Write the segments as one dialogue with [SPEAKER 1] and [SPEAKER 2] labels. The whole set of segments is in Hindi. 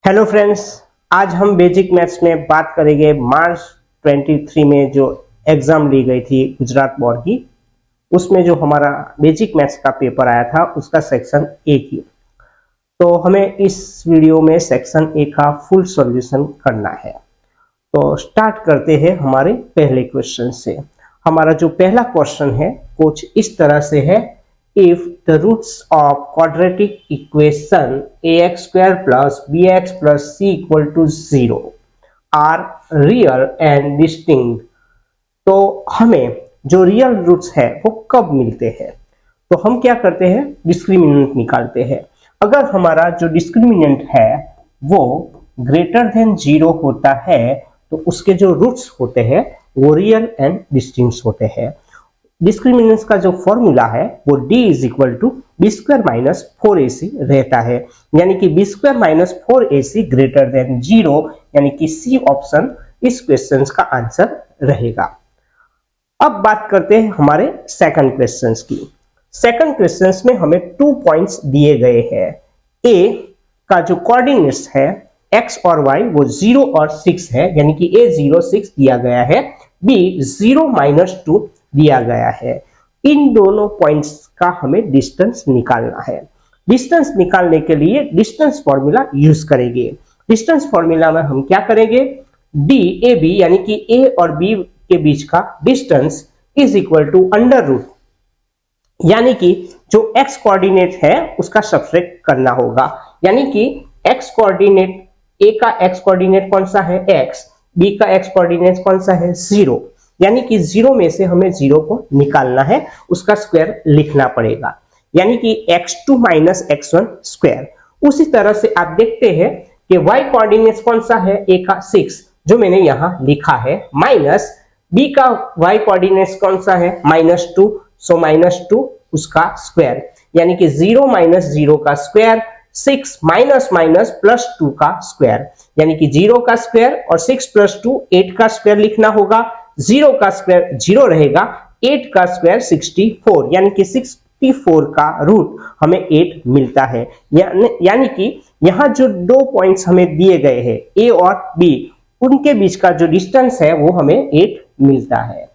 [SPEAKER 1] हेलो फ्रेंड्स, आज हम बेसिक मैथ्स में बात करेंगे मार्च 23 में जो एग्जाम ली गई थी गुजरात बोर्ड की। उसमें जो हमारा बेसिक मैथ्स का पेपर आया था उसका सेक्शन ए की। तो हमें इस वीडियो में सेक्शन ए का फुल सॉल्यूशन करना है। तो स्टार्ट करते हैं हमारे पहले क्वेश्चन से। हमारा जो पहला क्वेश्चन है कुछ इस तरह से है, if the roots of quadratic equation ax square plus bx plus c equal to 0 are real and distinct, तो हमें जो रियल रूट्स है वो कब मिलते हैं। तो हम क्या करते हैं, डिस्क्रिमिनेंट निकालते हैं। अगर हमारा जो डिस्क्रिमिनेंट है वो ग्रेटर देन 0 होता है तो उसके जो रूट्स होते हैं वो रियल एंड डिस्टिंक्ट होते हैं। डिस्क्रिमिनेंट्स का जो फॉर्मूला है वो d is equal to B square minus 4ac रहता है, यानी कि B square minus 4ac greater than 0, यानी कि सी ऑप्शन इस क्वेश्चन का आंसर रहेगा। अब बात करते हैं हमारे सेकंड क्वेश्चन की। सेकंड क्वेश्चन में हमें 2 पॉइंट्स दिए गए हैं। a का जो कोऑर्डिनेट्स है x और y वो 0 और 6 है, यानी कि a 0 6 दिया गया है, b 0 माइनस 2 दिया गया है। इन दोनों पॉइंट्स का हमें डिस्टेंस निकालना है। डिस्टेंस निकालने के लिए डिस्टेंस फॉर्मूला यूज करेंगे। डिस्टेंस फॉर्मूला में हम क्या करेंगे, डी ए बी यानी कि ए और बी के बीच का distance is equal to under root, यानी कि जो x कोऑर्डिनेट है उसका सब्ट्रैक्ट करना होगा, यानी कि x कोऑर्डिनेट a का x कोऑर्डिनेट कौन सा है x, b का x कोऑर्डिनेट कौन सा है 0, यानी कि 0 में से हमें 0 को निकालना है, उसका स्क्वायर लिखना पड़ेगा, यानी कि x2 माइनस x1 स्क्वायर। उसी तरह से आप देखते हैं कि y कोऑर्डिनेट कौन सा है a का 6 जो मैंने यहां लिखा है, माइनस b का y कोऑर्डिनेट कौन सा है -2, सो -2 उसका स्क्वायर, यानी कि 0 माइनस 0 का स्क्वायर 6 माइनस माइनस प्लस 2 का स्क्वायर, यानी कि 0 का स्क्वायर और 6 प्लस 2 8 का स्क्वायर लिखना होगा। 0 का स्क्वायर 0 रहेगा, 8 का स्क्वायर 64, यानी कि 64 का रूट हमें 8 मिलता है। यानी कि यहाँ जो 2 पॉइंट्स हमें दिए गए हैं a और b, उनके बीच का जो डिस्टेंस है वो हमें 8 मिलता है।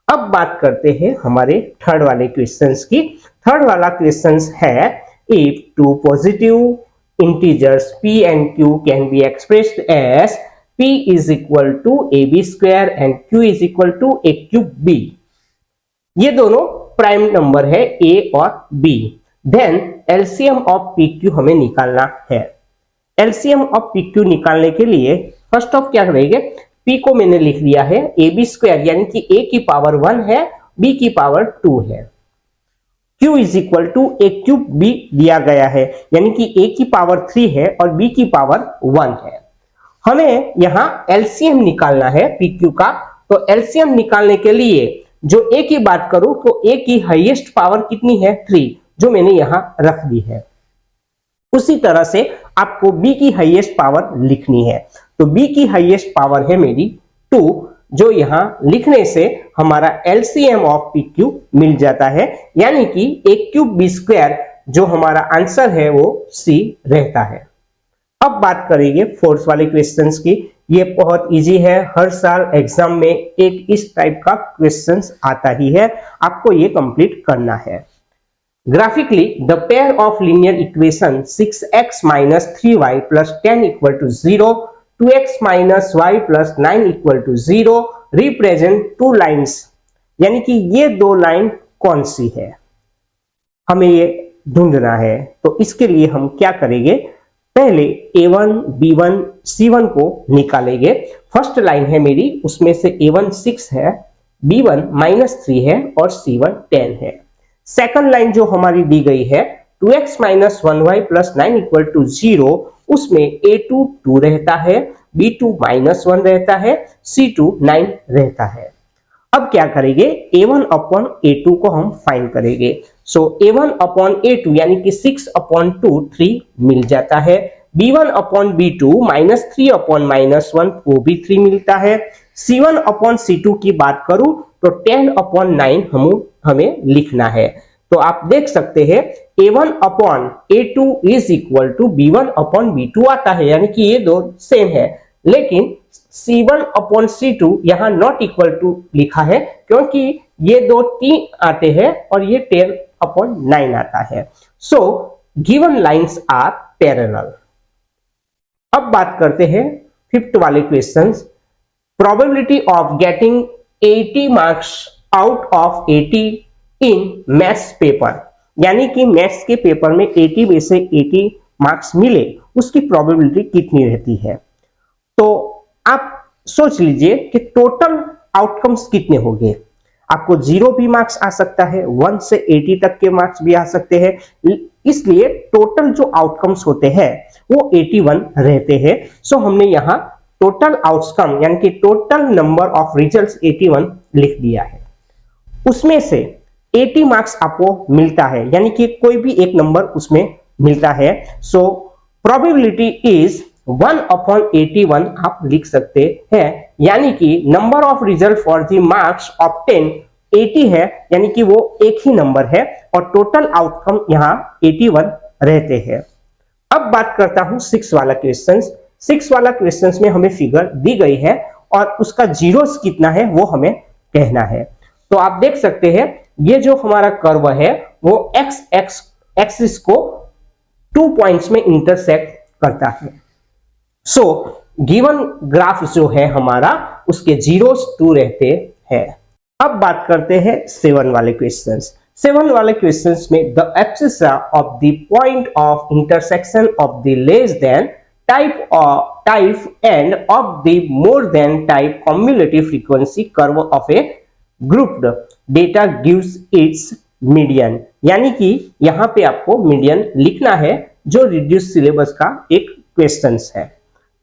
[SPEAKER 1] अब बात करते हैं हमारे थर्ड वाले क्वेश्चंस की। थर्ड वाला क्वेश्चंस है, if two positive integers p and q can be expressed as p is equal to ab square and q is equal to a cube b, ये दोनों प्राइम नंबर है a और b, then LCM of pq हमें निकालना है। एलसीएम ऑफ pq निकालने के लिए फर्स्ट ऑफ क्या करेंगे, p को मैंने लिख लिया है ab स्क्वायर, यानी कि a की पावर 1 है, b की पावर 2 है, q is equal to A cube b दिया गया है, यानी कि a की पावर 3 है और b की पावर 1 है। हमें यहाँ एलसीएम निकालना है pq का, तो एलसीएम निकालने के लिए जो a की बात करूं तो a की हाईएस्ट पावर कितनी है 3, जो मैंने यहाँ रख दी है। उसी तरह से आपको b की हाईएस्ट पावर लिखनी है, तो b की हाईएस्ट पावर है मेरी 2, जो यहां लिखने से हमारा एलसीएम ऑफ pq मिल जाता है, यानी कि a क्यूब b स्क्वायर, जो हमारा आंसर है वो c रहता है। अब बात करेंगे फोर्थ वाले क्वेश्चंस की। ये बहुत इजी है, हर साल एग्जाम में एक इस टाइप का क्वेश्चंस आता ही है, आपको ये कंप्लीट करना है। Graphically, the pair of linear equation 6x minus 3y plus 10 equal to 0, 2x minus y plus 9 equal to 0 represent two lines, यानी कि ये दो लाइन कौन सी है हमें ये ढूंढना है। तो इसके लिए हम क्या करेंगे, पहले a1 b1 c1 को निकालेंगे। फर्स्ट लाइन है मेरी, उसमें से a1 6 है, b1 -3 है और c1 10 है। सेकंड लाइन जो हमारी दी गई है 2x minus 1y plus 9 equal to 0, उसमें a2 2 रहता है, b2 -1 रहता है, c2 9 रहता है। अब क्या करेंगे, a1 अपॉन a2 को हम फाइंड करेंगे। सो a1 अपॉन a2 यानी कि 6 अपॉन 2 3 मिल जाता है, b1 अपॉन b2 -3 अपॉन -1 वो भी 3 मिलता है। c1 अपॉन c2 की बात करूं तो 10 अपॉन 9 हमें लिखना है, तो आप देख सकते हैं A1 upon A2 is equal to B1 upon B2 आता है, यानी कि ये दो सेम है। लेकिन C1 अपॉन C2 यहां नॉट इक्वल टू लिखा है क्योंकि ये दो 3 आते हैं और ये 10 अपॉन 9 आता है। So given lines are parallel. अब बात करते हैं फिफ्थ वाले question, probability of getting 80 marks out of 80 in maths paper, यानी कि मैथ्स के पेपर में 80 में से 80 मार्क्स मिले, उसकी प्रोबेबिलिटी कितनी रहती है। तो आप सोच लीजिए कि टोटल आउटकम्स कितने होंगे। आपको 0 भी मार्क्स आ सकता है, 1 से 80 तक के मार्क्स भी आ सकते हैं, इसलिए टोटल जो आउटकम्स होते हैं वो 81 रहते हैं। सो हमने यहाँ टोटल आउटकम यानी कि टोटल नंबर ऑफ रिजल्ट्स 81 लिख दिया है। उसमें से 80 मार्क्स आपको मिलता है, यानी कि कोई भी एक नंबर उसमें मिलता है। सो प्रोबेबिलिटी इज 1 अपॉन 81 आप लिख सकते हैं, यानी कि number of result for the marks of 10 80 है, यानी कि वो एक ही नंबर है और टोटल आउटकम यहाँ 81 रहते हैं। अब बात करता हूं 6 वाला क्वेश्चन। 6 वाला क्वेश्चन में हमें फिगर दी गई है और उसका जीरोस कितना है वो हमें कहना है। तो आप देख सकते हैं ये जो हमारा कर्व है वो एक्स एक्सिस को 2 पॉइंट्स में इंटरसेक्ट करता है। सो गिवन ग्राफ जो है हमारा उसके जीरोस 2 रहते हैं। अब बात करते हैं 7 वाले क्वेश्चंस। 7 वाले क्वेश्चंस में the abscissa of the point of intersection of the less than type end of the more than type cumulative frequency curve of A grouped data gives it's median, यानी कि यहां पे आपको मीडियन लिखना है जो रिड्यूस सिलेबस का एक क्वेश्चन है।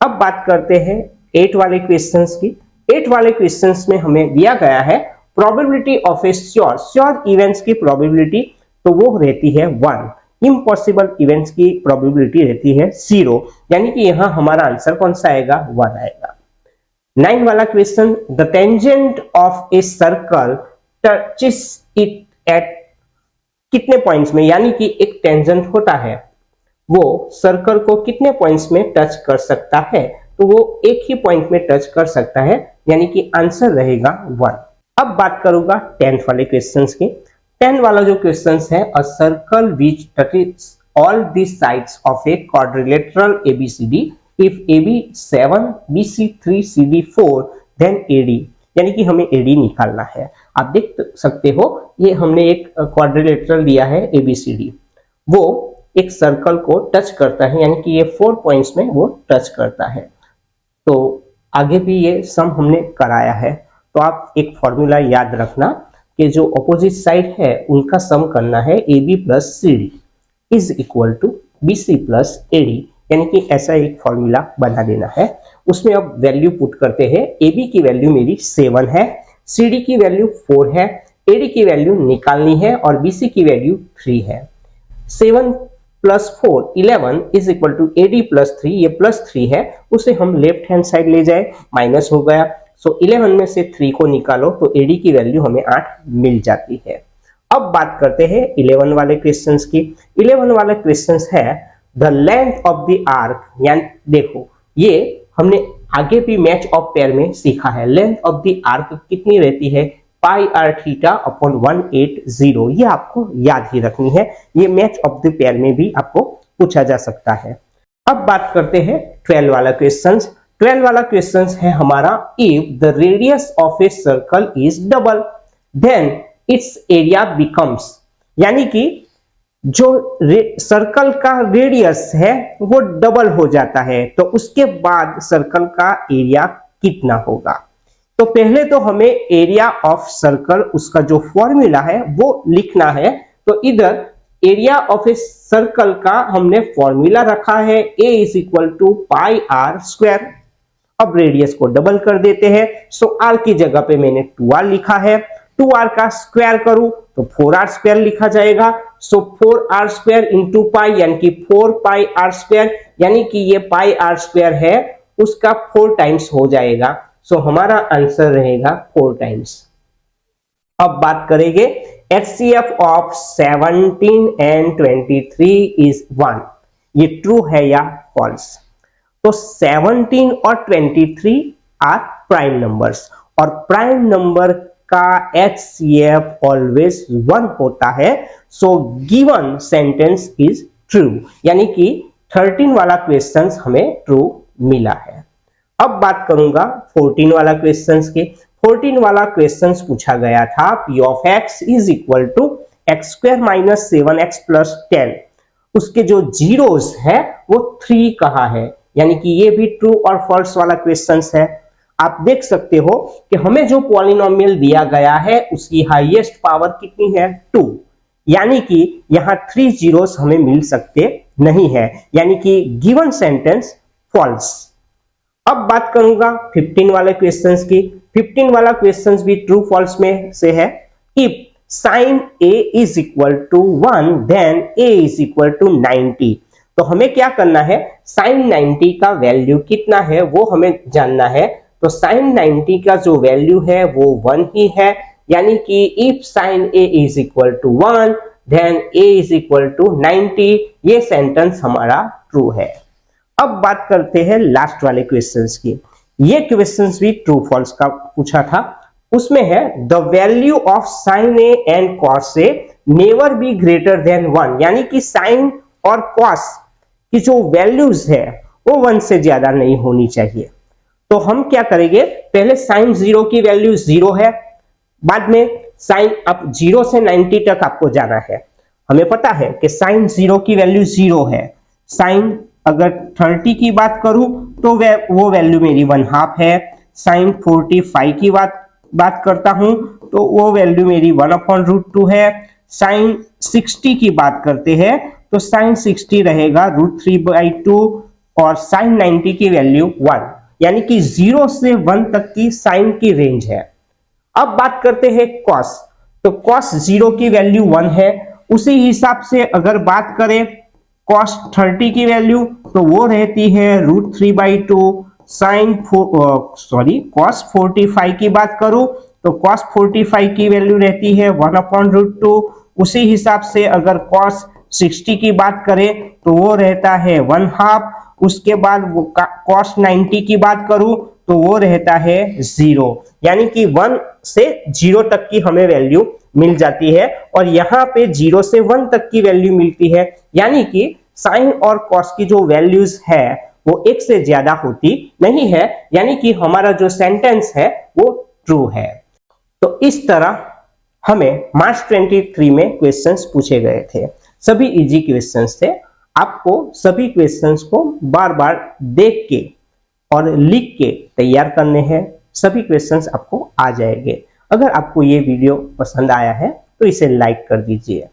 [SPEAKER 1] अब बात करते हैं 8 वाले क्वेश्चंस की। 8 वाले क्वेश्चंस में हमें दिया गया है probability of A sure events की प्रोबेबिलिटी, तो वो रहती है 1, इम्पॉसिबल इवेंट्स की प्रोबेबिलिटी रहती है 0, यानी कि यहां हमारा आंसर कौन सा आएगा, 1 आएगा। 9 वाला question, the tangent of a circle touches it at कितने पॉइंट्स में, यानी कि एक टेंजेंट होता है वो सर्कल को कितने पॉइंट्स में टच कर सकता है, तो वो एक ही पॉइंट में टच कर सकता है, यानी कि आंसर रहेगा 1। अब बात करूंगा 10th वाले क्वेश्चंस की। 10 वाला जो क्वेश्चंस है, a circle which touches all the sides of a quadrilateral ABCD if AB 7 BC 3 CD 4 then AD, यानी कि हमें AD निकालना है। आप देख सकते हो ये हमने एक क्वाड्रिलेटरल दिया है ABCD, वो एक सर्कल को टच करता है, यानी कि ये 4 पॉइंट्स में वो टच करता है। तो आगे भी ये सम हमने कराया है, तो आप एक फॉर्मूला याद रखना कि जो अपोजिट साइड है उनका सम करना है AB plus CD is equal to BC plus AD, यानी कि ऐसा एक फॉर्मूला बना देना है। उसमें अब वैल्यू पुट करते हैं। AB की वैल्यू मेरी 7 है, CD की वैल्यू 4 है, AD की वैल्यू निकालनी है और BC की वैल्यू 3 है। 7 plus 4 11 is equal to AD plus 3, ये प्लस 3 है, उसे हम लेफ्ट हैंड साइड ले जाए, माइनस हो गया। सो 11 में से 3 को निकालो तो AD की वैल्यू हमें 8 मिल जाती है। अब बात करते हैं 11 वाले क्वेश्चंस की। 11 वाला क्वेश्चंस है the length of the arc, यानी देखो ये हमने आगे भी मैच ऑफ पेयर में सीखा है। लेंथ ऑफ द आर्क कितनी रहती है, पाई आर थीटा अपॉन 180, ये आपको याद ही रखनी है, ये मैच ऑफ द पेयर में भी आपको पूछा जा सकता है। अब बात करते हैं 12 वाला क्वेश्चन। 12 वाला क्वेश्चन है हमारा, if the radius of a circle is double then its area becomes, यानी कि जो सर्कल का रेडियस है वो डबल हो जाता है, तो उसके बाद सर्कल का एरिया कितना होगा। तो पहले तो हमें एरिया ऑफ सर्कल उसका जो फॉर्मूला है वो लिखना है। तो इधर एरिया ऑफ ए सर्कल का हमने फॉर्मूला रखा है, A is equal to pi R square. अब रेडियस को डबल कर देते हैं, सो r की जगह पे मैंने 2r लिखा है, 2r का स्क्वायर करूं तो 4r स्क्वायर लिखा जाएगा। सो 4r स्क्वायर इंटू पाई, यानी कि 4 पाई आर स्क्वायर, यानी कि ये पाई आर स्क्वायर है उसका 4 टाइम्स हो जाएगा। सो हमारा आंसर रहेगा 4 टाइम्स। अब बात करेंगे HCF ऑफ 17 एंड 23 इज 1, ये ट्रू है या फॉल्स? तो 17 और 23 आर प्राइम नंबर्स, और प्राइम नंबर का HCF ऑलवेज 1 होता है, so given sentence is true, यानी कि 13 वाला क्वेश्चन हमें ट्रू मिला है। अब बात करूंगा 14 वाला क्वेश्चन के। 14 वाला क्वेश्चन पूछा गया था p of x is equal to X square minus 7x plus 10, उसके जो जीरोस है वो 3 कहा है, यानी कि ये भी ट्रू और फॉल्स वाला क्वेश्चन है। आप देख सकते हो कि हमें जो पॉलिनोमियल दिया गया है उसकी हाईएस्ट पावर कितनी है? 2, यानी कि यहां 3 जीरोस हमें मिल सकते नहीं है, यानी कि गिवन सेंटेंस फॉल्स। अब बात करूंगा 15 वाले क्वेश्चंस की। 15 वाला क्वेश्चंस भी ट्रू फॉल्स में से है। If sin a is equal to 1 then a is equal to 90, तो हमें क्या करना है? sin 90 का वैल्यू कितना है वो हमें जानना है। तो sin 90 का जो वैल्यू है वो 1 ही है, यानी कि if sin a is equal to 1 then a is equal to 90, ये सेंटेंस हमारा ट्रू है। अब बात करते हैं लास्ट वाले क्वेश्चंस की। ये क्वेश्चंस भी ट्रू फॉल्स का पूछा था। उसमें है the value of sine A and cos A never be greater than 1, यानी कि साइन और कॉस की जो वैल्यूज है वो 1 से ज्यादा नहीं होनी चाहिए। तो हम क्या करेंगे? पहले साइन 0 की वैल्यू 0 है, बाद में साइन अब 0 से 90 तक आपको जाना है। हमें पता है कि साइन 0 की वैल्यू 0 है। साइन अगर 30 की बात करूं तो वो वैल्यू मेरी 1/2 है। साइन 45 की बात करता हूं तो वो वैल्यू मेरी 1/√2 है। साइन 60 की बात करते हैं तो साइन 60 रहेगा √3/2, और साइन 90 की वैल्यू 1, यानी कि 0 से 1 तक की साइन की रेंज है। अब बात करते हैं कॉस, तो कॉस 0 की वैल्यू 1 है। उसी हिसाब से अगर बात करें कॉस 30 की वैल्यू तो वो रहती है √3/2। साइन कॉस 45 की बात करूं तो कॉस 45 की वैल्यू रहती है 1/√2। उसी हिसाब से अगर कॉस 60 की बात करें तो वो रहता है 1/2। उसके बाद वो कॉस 90 की बात करूं तो वो रहता है 0, यानी कि 1 से 0 तक की हमें वैल्यू मिल जाती है, और यहाँ पे 0 से 1 तक की वैल्यू मिलती है, यानी कि साइन और कॉस की जो वैल्यूज है वो 1 से ज्यादा होती नहीं है, यानी कि हमारा जो सेंटेंस है वो ट्रू है। तो इस तरह हमें मार्च 23 में क्वेश्चंस पूछे गए थे। सभी इजी क्वेश्चंस थे। आपको सभी क्वेश्चंस को बार बार देख के और लिख के तैयार करने हैं, सभी क्वेश्चंस आपको आ जाएंगे। अगर आपको ये वीडियो पसंद आया है तो इसे लाइक कर दीजिए,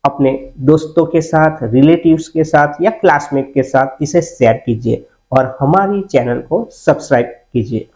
[SPEAKER 1] अपने दोस्तों के साथ, रिलेटिव्स के साथ या क्लासमेट के साथ इसे शेयर कीजिए, और हमारी चैनल को सब्सक्राइब कीजिए।